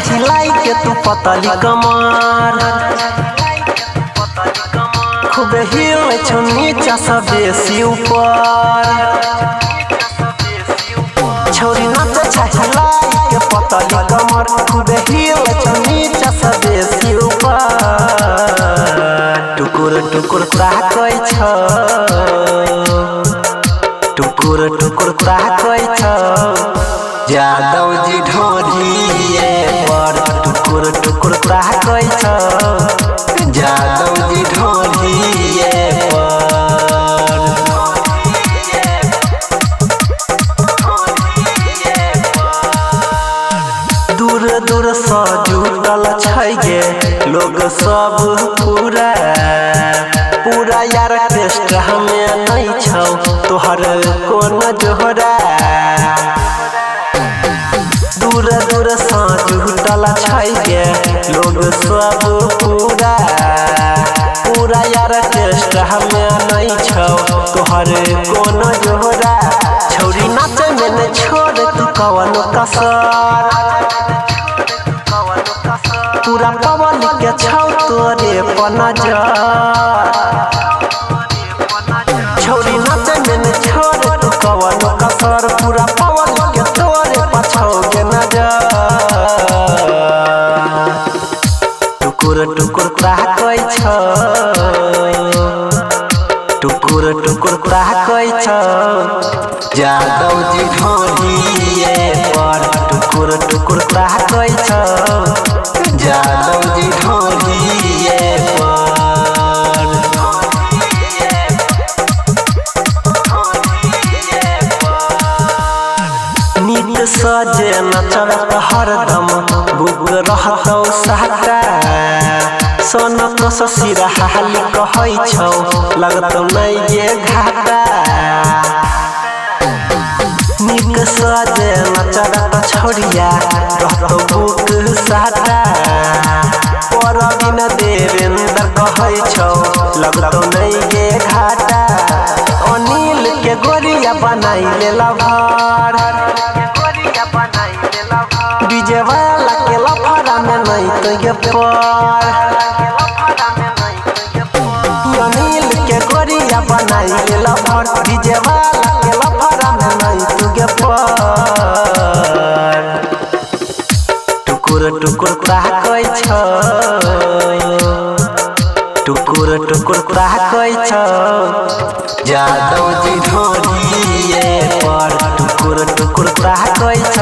हिलाई के तू पतली कमर खूब हिल छो नीचा से बेसी ऊपर छोरी नाच हिलाई के पतली कमर खूब हिल छो नीचा से बेसी ऊपर टुकुर टुकुर ताकै छ टुकुर टुकुर ताकै छ यादव जी ढोलिए पर टुकुर टुकुर ताकै छ यादव जी ढोलिए पर दूर दूर से जुटल छै गे लोग सब पूरा पूरा यार टेस्ट हमें नहीं छौ तोहर कोन जोहरा दूर दूर से जुटल छै गे लोग सब पूरा पूरा यार टेस्ट हमें नहीं छौ तोहर कोन जोहरा छौरी नाच में न छोड़ तू कवन कसर पूरा पवन के छौ तोरे पर नजर छौरी नाच में न छोड़ तू कवन कसर पूरा पवन के तोरे पछौ के नजर टुकुर टुकुर ताकै छ टुकुर टुकुर ताकै छ यादव जी ढोलिए पर टुकुर टुकुर ताकै छ यादव जी ढोलिए पर नीक सजे नचत हरदम बुक रहतौ साटा सोनत ससिरा हाली कहै छौ लगतौ नहीं ये घाटा नीक सजे नचत छोड़िया रहतौ बुक साटा पर बिन देवेंद्र कहै छौ लगतौ नहीं ये घाटा अनिल के गोरिया बनाई ले लभर डीजे वाला के लफड़ा में नहीं तो ये पर अनिल के गोरिया बनाई ले लभर डीजे वाला के लफड़ा में नहीं तो ये पर टुकुर टुकुर ताकै छ टुकुर टुकुर ताकै छ यादव जी ढोलिए पर टुकुर टुकुर ताकै छ